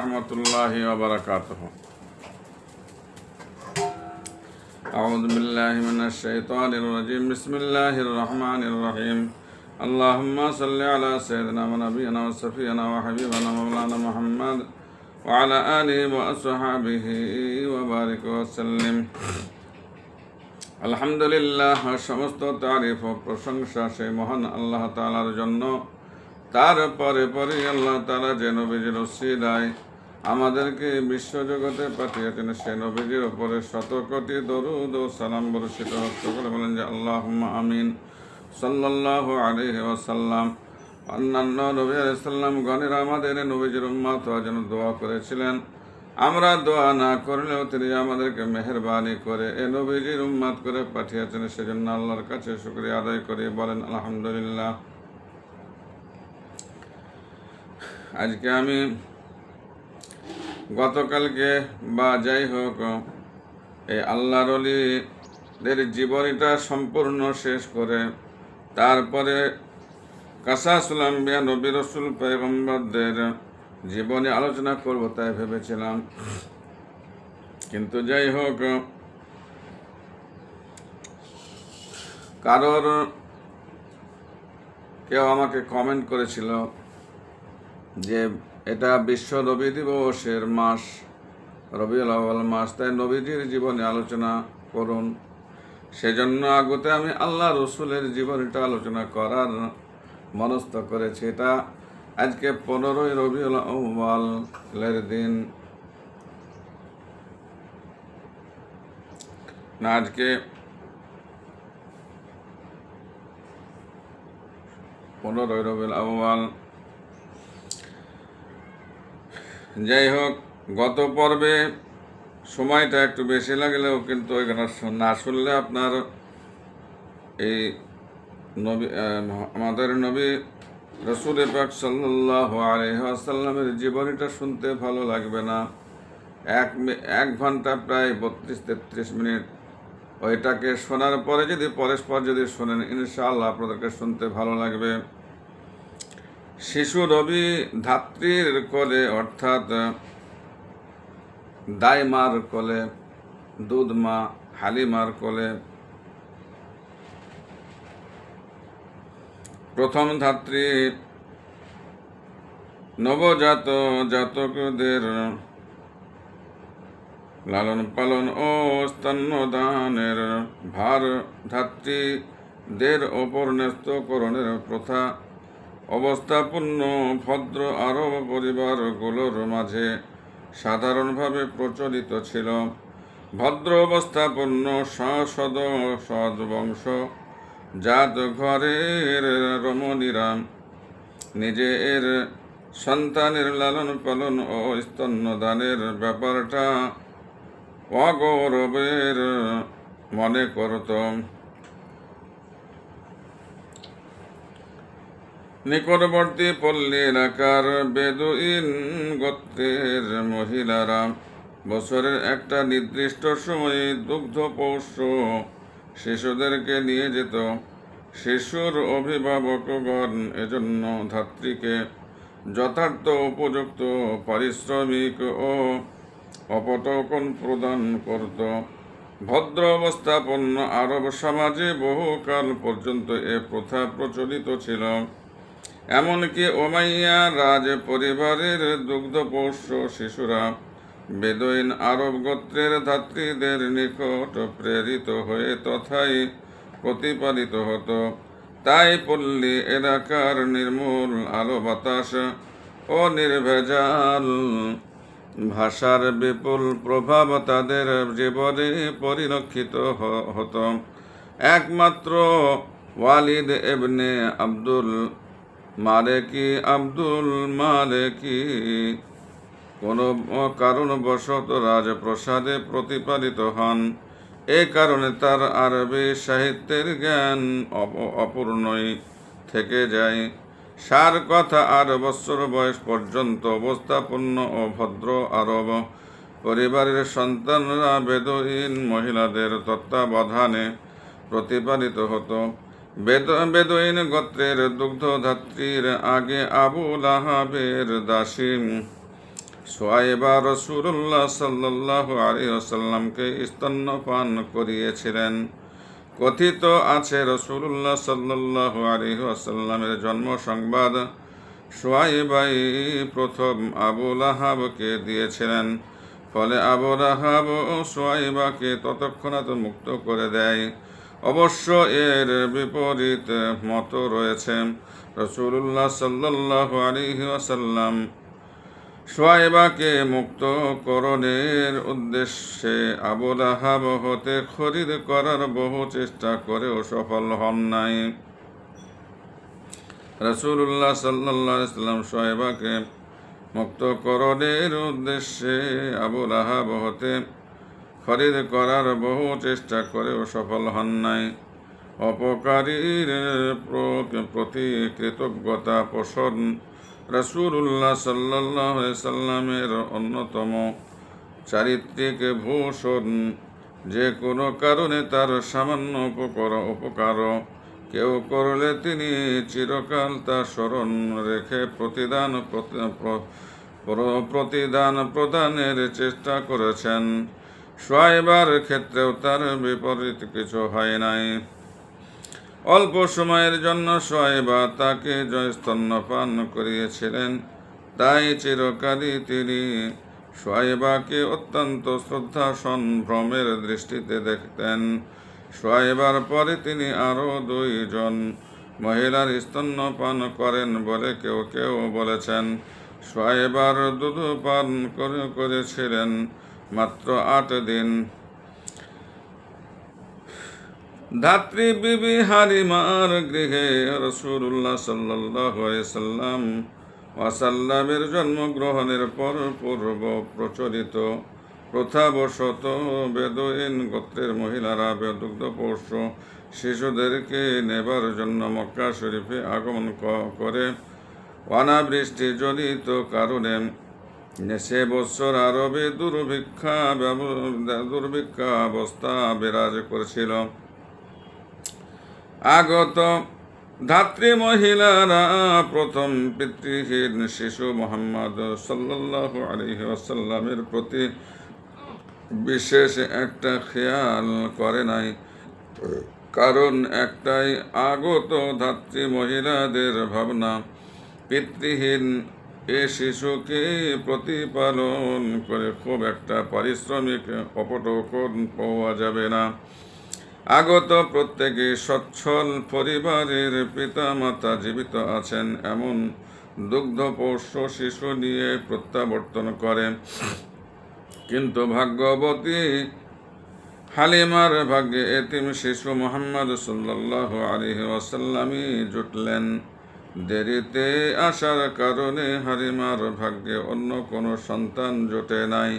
রহমতুল্লাহি ওয়া বারাকাতুহু। আউযু বিল্লাহি মিনাশ শাইতানির রাজিম। বিসমিল্লাহির রহমানির রহিম। আল্লাহুম্মা সাল্লি আলা সাইয়্যিদিনা ওয়া নাবিয়িনা ওয়া শাফিয়িনা ওয়া হাবিবিনা মাওলানা মুহাম্মদ ওয়া আলা আলিহি ওয়া আসহাবিহি ওয়া বারিক ওয়া সাল্লিম। আলহামদুলিল্লাহ, সমস্ত তারিফ ও প্রশংসা সেই মহান আল্লাহ তাআলার জন্য। তারপরে আল্লাহ তাআলা যে নবীজির ওসিলায় আমাদেরকে বিশ্বজগতে পাঠিয়েছেন, সে নবীজির উপরে শত কোটি দরুদ ও সালাম বর্ষিত হোক। সকলে বলেন যে আল্লাহুম্মা আমিন। সাল্লাল্লাহু আলাইহি ওয়াসাল্লাম। অন্যান্য নবী আলাইহিস সালাম গণের আমাদের নবীজির উম্মত হওয়ার জন্য দোয়া করেছিলেন। আমরা দোয়া না করলেও তিনি আমাদেরকে মেহেরবানি করে এ নবীজির উম্মত করে পাঠিয়েছেন, সেজন্য আল্লাহর কাছে শুকরিয়া আদায় করি। বলেন আলহামদুলিল্লাহ। আজকে আমি গতকালকে বা যাই হোক এই আল্লাহর ওলিদের জীবনীটা সম্পূর্ণ শেষ করে তারপরে কাসাসুল আম্বিয়া নবী রাসূল পয়গম্বরদের জীবনী আলোচনা করব তাই ভেবেছিলাম, কিন্তু যাই হোক কারোর কেউ আমাকে কমেন্ট করেছিল যে এটা বিশ্ব নবী দিবসের মাস, রবিউল আউয়াল মাস, তাই নবীজির জীবনে আলোচনা করুন। সেজন্য আগতে আমি আল্লাহ রসুলের জীবনীটা আলোচনা করার মনস্থ করেছি। এটা আজকে 15ই রবিউল আউয়ালের দিন না, আজকে 15ই রবিউল আউয়াল। যাই হোক, গত পর্বে সময়টা একটু বেশি লাগলেও কিন্তু ওইখানে না শুনলে আপনার এই নবী আমাদের নবী রাসূল পাক সাল্লাল্লাহু আলাইহি ওয়াসাল্লামের জীবনীটা শুনতে ভালো লাগবে না। এক ঘন্টা প্রায় 32-33 মিনিট ওইটাকে শোনার পরে যদি পরস্পর যদি শোনেন, ইনশাআল্লাহ আপনাদেরকে শুনতে ভালো লাগবে। শিশু নবী ধাত্রীর কোলে অর্থাৎ দাইমার কোলে, দুধ মা হালিমার কোলে প্রথম ধাত্রী নবজাত জাতকদের লালন পালন ও স্তন্যদানের ভার ধাত্রীদের ওপর ন্যস্তকরণের প্রথা অবস্থাপূর্ণ ভদ্র আরব পরিবারগুলোর মাঝে সাধারণভাবে প্রচলিত ছিল। ভদ্র অবস্থাপন্ন সৎ বংশ জাত ঘরের রমণীরা নিজের সন্তানের লালন পালন ও স্তন্যদানের ব্যাপারটা অগৌরবের মনে করত। নিকটবর্তী পল্লী এলাকার বেদুইন গোত্রের মহিলারা বছরের একটা নির্দিষ্ট সময়ে দুগ্ধপোষ্য শিশুদেরকে নিয়ে যেত। শিশুর অভিভাবকগণ এজন্য ধাত্রীকে যথার্থ উপযুক্ত পারিশ্রমিক ও অপটকন প্রদান করত। ভদ্র অবস্থাপন্ন আরব সমাজে বহুকাল পর্যন্ত এ প্রথা প্রচলিত ছিল। এমনকি উমাইয়া রাজ পরিবারের দুগ্ধপোষ্য শিশুরা বেদুইন আরব গোত্রের ধাত্রীদের নিকট প্রেরিত হয়ে তথাই প্রতিপালিত হতো। তাই পল্লী এলাকার নির্মূল আলো বাতাস ও নির্ভেজাল ভাষার বিপুল প্রভাব তাদের জীবনে পরিলক্ষিত হতো। একমাত্র ওয়ালিদ ইবনে আব্দুল মালেকি কোনো কারণবশত রাজপ্রাসাদে প্রতিপালিত হন। এ কারণে তার আরবি সাহিত্যের জ্ঞান অপূর্ণই থেকে যায়। সার কথা 8 বছর বয়স পর্যন্ত অবস্থাপন্ন ও ভদ্র আরব পরিবারের সন্তানরা বেদুইন মহিলাদের তত্ত্বাবধানে প্রতিপালিত হতো। বেদুইন গোত্রের দুগ্ধধাত্রীর আগে আবু লাহাবের দাসী সোয়াইবা রাসূলুল্লাহ সাল্লাল্লাহু আলাইহি ওয়াসাল্লামকে স্তন্যপান করিয়েছিলেন। কথিত আছে রাসূলুল্লাহ সাল্লাল্লাহু আলাইহি ওয়াসাল্লামের জন্ম সংবাদ সোয়াইবাই প্রথম আবু লাহাবকে দিয়েছিলেন। ফলে আবু লাহাব ও সোয়াইবাকে তৎক্ষণাৎ মুক্ত করে দেয়। অবশ্য এর বিপরীত মত রয়েছে। রাসূলুল্লাহ সাল্লাল্লাহু আলাইহি ওয়াসাল্লাম সোয়াইবাকে মুক্তকরণের উদ্দেশ্যে আবু লাহাব হতে খরিদ করার বহু চেষ্টা করেও সফল হন নাই। রাসূলুল্লাহ সাল্লাল্লাহু আলাইহি ওয়াসাল্লাম সোয়াইবাকে মুক্তকরণের উদ্দেশ্যে আবু লাহাব হতে খরিদ করার বহু চেষ্টা করেও সফল হন নাই। অপকারীর প্রতি কৃতজ্ঞতা পোষণ রাসূলুল্লাহ সাল্লাল্লাহু আলাইহি সাল্লামের অন্যতম চারিত্রিক ভূষণ। যে কোনো কারণে তার সামান্য উপকার কেউ করলে তিনি চিরকাল তা স্মরণ রেখে প্রতিদান প্রদানের চেষ্টা করেছেন। সোয়াইবার ক্ষেত্রেও তার বিপরীত কিছু হয় নাই। অল্প সময়ের জন্য সোয়াইবা তাকে স্তন্যপান করিয়েছিলেন, তাই চিরকালই তিনি সোয়াইবাকে অত্যন্ত শ্রদ্ধা সম্ভ্রমের দৃষ্টিতে দেখতেন। সোয়াইবার পরে তিনি আরও 2 জন মহিলার স্তন্যপান করেন বলে কেউ কেউ বলেছেন। সোয়াইবার দুধ পান করেছিলেন মাত্র 8 দিন। ধাত্রী বিবি হালিমার গৃহে রাসূলুল্লাহ সাল্লাল্লাহু আলাইহি ওয়াসাল্লামের জন্মগ্রহণের পূর্ব প্রচলিত প্রথাবশত বেদুইন গোত্রের মহিলারা দুগ্ধপোষ্য শিশুদেরকে নেবার জন্য মক্কা শরীফে আগমন করে অনাবৃষ্টি জনিত কারণে সে বছর আরবে দুর্ভিক্ষা অবস্থা বিরাজ করেছিল। আগত ধাত্রী মহিলারা প্রথম পিতৃহীন শিশু মুহাম্মদ সাল্লাল্লাহু আলাইহি ওয়াসাল্লামের প্রতি বিশেষ একটা খেয়াল করে নাই। কারণ একটাই, আগত ধাত্রী মহিলাদের ভাবনা পিতৃহীন এ শিশুকে প্রতিপালন করে খুব একটা পারিশ্রমিক অপটকন পাওয়া যাবে না। আগত প্রত্যেকে সচ্ছল পরিবারের পিতামাতা জীবিত আছেন এমন দুগ্ধপোষ্য শিশু নিয়ে প্রত্যাবর্তন করে। কিন্তু ভাগ্যবতী হালিমার ভাগ্যে এতিম শিশু মুহাম্মদ সাল্লাল্লাহু আলাইহি ওয়াসাল্লামই জুটলেন। দেরিতে আসার কারণে হালিমার ভাগ্যে অন্য কোনো সন্তান জোটে নাই।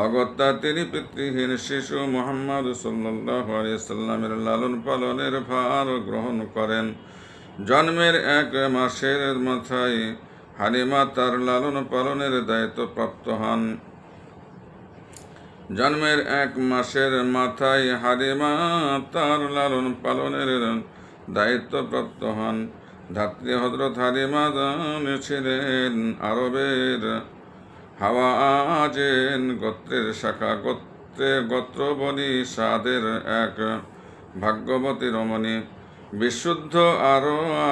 অগত্যা তিনি পিতৃহীন শিশু মুহাম্মদ সাল্লাল্লাহু আলাইহি সাল্লামের লালন পালনের ভার গ্রহণ করেন। জন্মের 1 মাসের মাথায় হালিমা তার লালন পালনের দায়িত্ব প্রাপ্ত হন। জন্মের 1 মাসের মাথায় হালিমা তার লালন পালনের দায়িত্বপ্রাপ্ত হন। ধাত্রী হযরত হালিমা ছিলেন আরবের হাওয়াযিন গোত্রের শাখা। গোত্র বনি সাদের এক ভাগ্যবতী রমণী। বিশুদ্ধ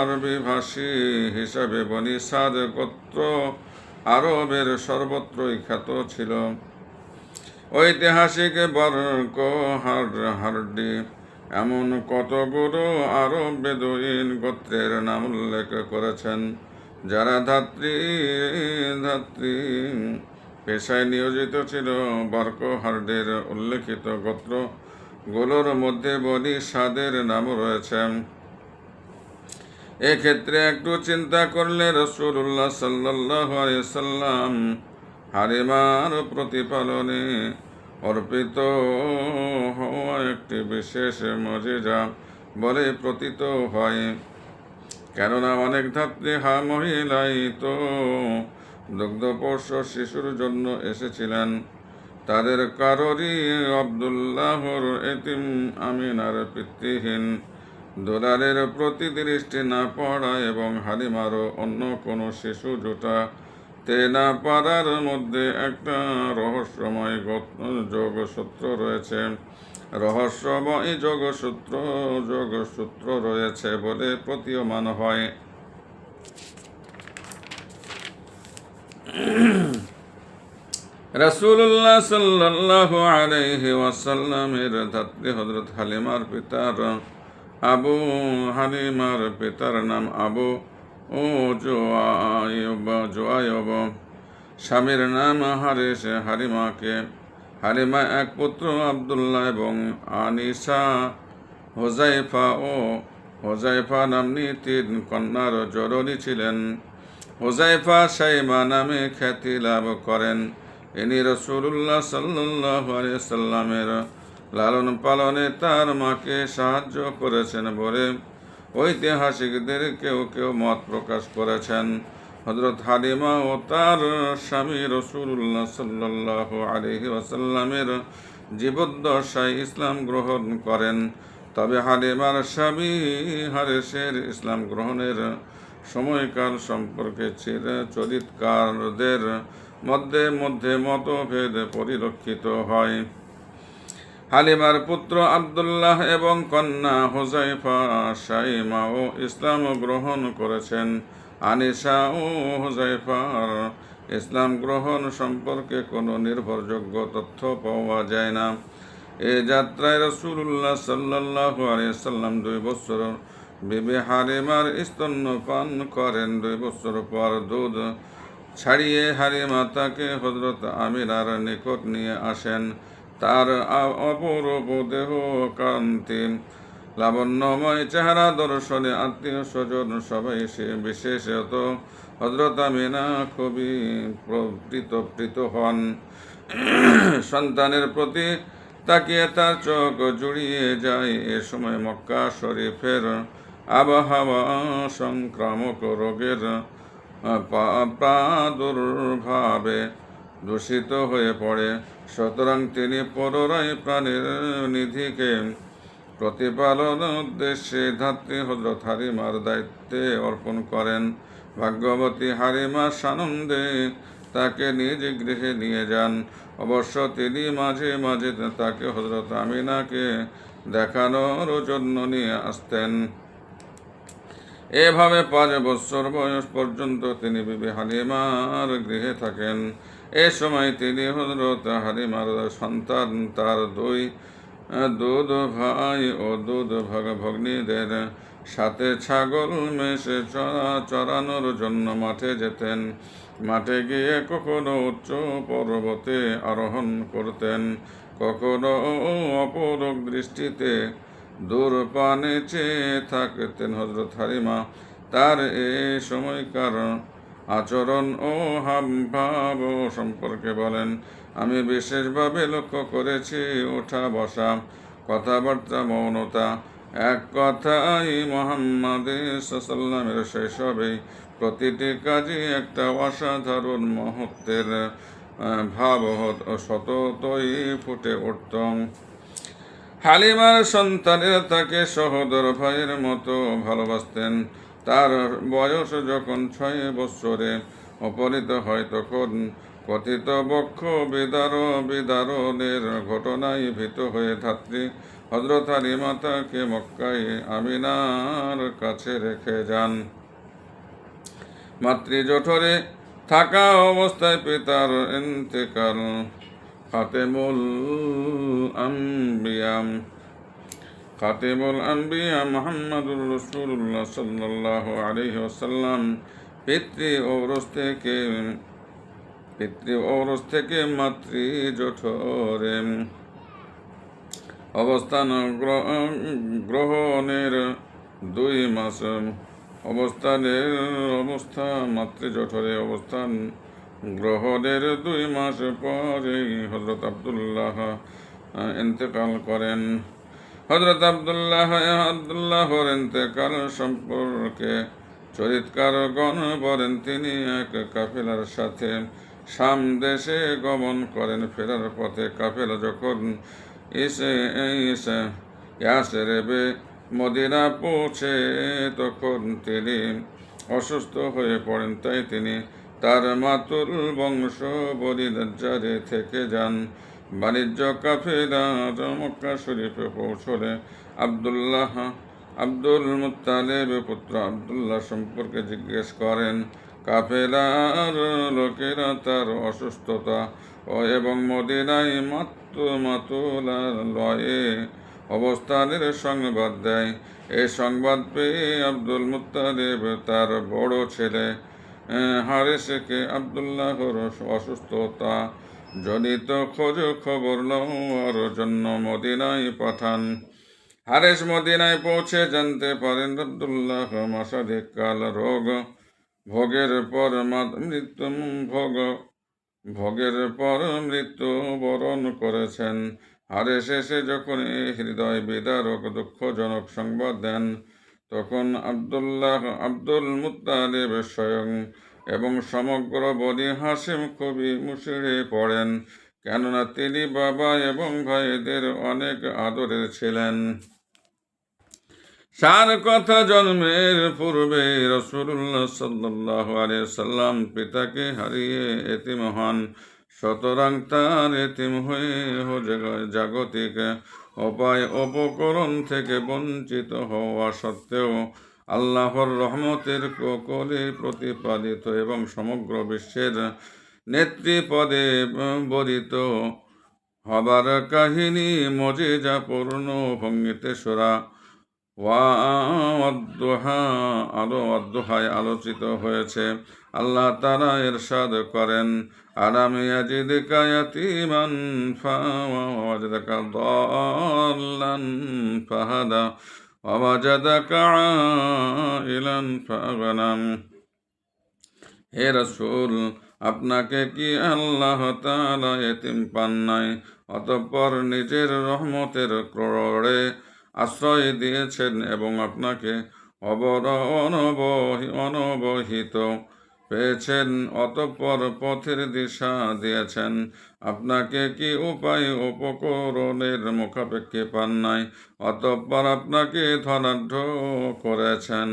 আরবি ভাষী হিসাবে বনি সাদ গোত্র আরবের সর্বত্রই খ্যাত ছিল। ঐতিহাসিক বরকহারডি এমন কতগুলো আরব বেদুইন গোত্রের নাম উল্লেখ করেছেন যারা ধাত্রী পেশায় নিয়োজিত ছিল। বরকহারডের উল্লেখিত গোত্রগুলোর মধ্যে বনি সাদের নাম রয়েছে। এক্ষেত্রে একটু চিন্তা করলে রাসূলুল্লাহ সাল্লাল্লাহু আলাইহি সাল্লাম হালিমার প্রতিপালনে অর্পিত হওয়া একটি বিশেষ মুজিজা বলে প্রতীত হয়। কেননা অনেক ধাত্রী মহিলাই তো দুগ্ধপোষ্য শিশুর জন্য এসেছিলেন। তাদের কারোরই আব্দুল্লাহর এতিম আমিনার পিতৃহীন দুলারের প্রতি দৃষ্টি না পড়া এবং হালিমারও অন্য কোনো শিশু জোটা না পারার মধ্যে একটা রহস্যময় যোগসূত্র রয়েছে। রহস্যময় যোগসূত্র রয়েছে বলে প্রতীয়মান হয়। রাসূলুল্লাহ সাল্লাল্লাহু আলাইহি ওয়াসাল্লামের ধাত্রী হযরত হালিমার পিতার নাম আবু জুআয়ব। স্বামীর নাম হারিস। হালিমা এক পুত্র আব্দুল্লাহ এবং আনিসা হোজাইফা নাম্নী 3 কন্যার জননী ছিলেন। হোজাইফা সাইমা নামে খ্যাতি লাভ করেন। ইনি রাসূলুল্লাহ সাল্লাল্লাহু আলাইহি সাল্লামের লালন পালনে তার মাকে সাহায্য করেছেন বলে ঐতিহাসিকদের কেউ কেউ মত প্রকাশ করেছেন। হযরত হালিমা ও তার স্বামী রাসূলুল্লাহ সাল্লাল্লাহু আলাইহি ওয়াসাল্লামের জীবদ্দশায় ইসলাম গ্রহণ করেন। তবে হালিমার স্বামী হারিসের ইসলাম গ্রহণের সময়কাল সম্পর্কে চরিত্রকারদের মধ্যে মতভেদ পরিলক্ষিত হয়। হালিমার পুত্র আব্দুল্লাহ এবং কন্যা হুজাইফা সাইমাও ইসলাম গ্রহণ করেছেন। আনিসা ও হুজাইফার ইসলাম গ্রহণ সম্পর্কে কোনো নির্ভরযোগ্য তথ্য পাওয়া যায় না। এ যাত্রায় রাসূলুল্লাহ সাল্লাল্লাহু আলাইহি সাল্লাম 2 বছর বিবি হালিমার স্তন্যপান করেন। 2 বছর পর দুধ ছাড়িয়ে হালিমা তাকে হযরত আমিনার নিকট নিয়ে আসেন। তার অপূর্ব দেহ কান্তি, লাবণ্যময় চেহারা দর্শনে আত্মীয় স্বজন সবাই বিশেষত হযরত আমিনা খুবই প্রীত হন। সন্তানের প্রতি তাকিয়ে তার চোখ জুড়িয়ে যায়। এ সময় মক্কা শরীফের আবহাওয়া সংক্রামক রোগের প্রাদুর্ভাবে দূষিত হয়ে পড়ে। সুতরাং তিনি পুনরায় প্রাণের নিধিকে প্রতিপালন উদ্দেশ্যে ধাত্রী হযরত হালিমার দায়িত্বে অর্পণ করেন। ভাগ্যবতী হালিমা সানন্দে তাকে নিজ গৃহে নিয়ে যান। অবশ্য তিনি মাঝে মাঝে তাকে হযরত আমিনাকে দেখানোর জন্য নিয়ে আসতেন। এভাবে 5 বছর বয়স পর্যন্ত তিনি বিবি হালিমার গৃহে থাকেন। এ সময় তিনি হযরত হালিমার সন্তান, তার 2 দুধ ভাই ও দুধ ভগ্নীদের সাথে ছাগল মেষে চরানোর জন্য মাঠে যেতেন। মাঠে গিয়ে কখনো উচ্চ পর্বতে আরোহণ করতেন, কখনো অপরক দৃষ্টিতে দূর পানে চেয়ে থাকতেন। হযরত হালিমা তার এই সময়কার আচরণ ও হাবভাব সম্পর্কে বলেন, আমি বিশেষভাবে লক্ষ্য করেছি ওঠা বসা, কথাবার্তা, মৌনতা। এক কথাই মুহাম্মদ সাল্লাল্লাহু শৈশবেই প্রতিটি কাজে একটা অসাধারণ মহত্বের ভাব সততই ফুটে উঠত। হালিমার সন্তানেরা তাকে সহোদর ভাইয়ের মতো ভালোবাসতেন। তার বয়স যখন 6 বছরে উপনীত হয় তখন কথিত বক্ষ বিদারণের ঘটনায় ভীত হয়ে ধাত্রী হযরত হালিমা তাকে মক্কায় আমিনার কাছে রেখে যান। মাতৃজঠরে থাকা অবস্থায় পিতার ইন্তেকাল। খাতেমুল আম্বিয়া মুহাম্মদুর রাসূলুল্লাহ সাল্লাল্লাহু আলাইহি ওয়াসাল্লাম পিতৃ ঔরস থেকে মাতৃজঠরে অবস্থান গ্রহণের 2 মাস মাতৃজঠরে অবস্থান গ্রহণের 2 মাস পরেই হযরত আব্দুল্লাহ ইন্তেকাল করেন। হযরত আব্দুল্লাহর ইন্তেকাল সম্পর্কে চরিত্রকারগণ বলেন, তিনি এক কাফেলার সাথে শাম দেশে গমন করেন। ফেরার পথে কাফেলা যখন ইয়াসরিবে মদিনা পৌঁছে তখন তিনি অসুস্থ হয়ে পড়েন। তাই তিনি তার মাতুল বংশ বরিদারে থেকে যান। বাণিজ্য কাফেলা মক্কা শরীফে পৌঁছলে আব্দুল মুত্তালিব পুত্র আব্দুল্লাহ সম্পর্কে জিজ্ঞেস করেন। কাফেলার লোকেরা তার অসুস্থতা এবং মদিনায় মাতুলার লয়ে অবস্থানের সংবাদ দেয়। এই সংবাদ পেয়ে আব্দুল মুত্তালিব তার বড় ছেলে হারেসকে আব্দুল্লাহর অসুস্থতা জনিত খোঁজ খবর লওয়ার জন্য মদিনায় পাঠান। হারেস মদিনায় পৌঁছে জানতে পারেন আব্দুল্লাহ মাসাধিক কাল ভোগের পর মৃত্যু বরণ করেছেন। হারেস এসে যখন এই হৃদয় বিদারক দুঃখজনক সংবাদ দেন, তখন আব্দুল মুত্তালিব স্বয়ং এবং সমগ্র বনি হাশিম খুবই মুশড়ে পড়েন, কেননা তিনি বাবা এবং ভাইদের অনেক আদরের ছিলেন। সার কথা, জন্মের পূর্বে রাসূলুল্লাহ সাল্লাল্লাহু আলাইহি সাল্লাম পিতাকে হারিয়ে এতিম হন। সুতরাং তার এতিম হয়ে জাগতিক উপকরণ থেকে বঞ্চিত হওয়া সত্ত্বেও আল্লাহর রহমতের কোলে প্রতিপালিত এবং সমগ্র বিশ্বের নেতৃপদে বরিত হবার কাহিনী মজিজাপূর্ণ ভঙ্গিতে সূরা ওয়াদ্দুহায় আলোচিত হয়েছে। আল্লাহ তাআলা ইরশাদ করেন, আলাম ইয়াজিদকা ইয়াতীমান ফাওয়াজাদাকা দাল্লান ফাহাদা ওয়াজাদাকা আইলান ফাগনাম। হে রাসূল, আপনাকে কি আল্লাহ তাআলা এতিম পান নাই, অতঃপর নিজের রহমতের ক্রোড়ে আশ্রয় দিয়েছেন এবং আপনাকে অনবহিত পেয়েছেন, অতঃপর পথের দিশা দিয়েছেন। আপনাকে কি উপায় উপকরণের মুখাপেক্ষী পান নাই, অতঃপর আপনাকে ধনাঢ্য করেছেন।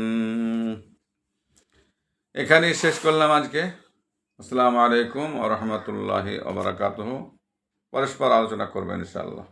এখানেই শেষ করলাম আজকে। আসসালামু আলাইকুম ওয়া রাহমাতুল্লাহি ওয়া বারাকাতুহু। পরস্পর আলোচনা করবেন ইনশাআল্লাহ।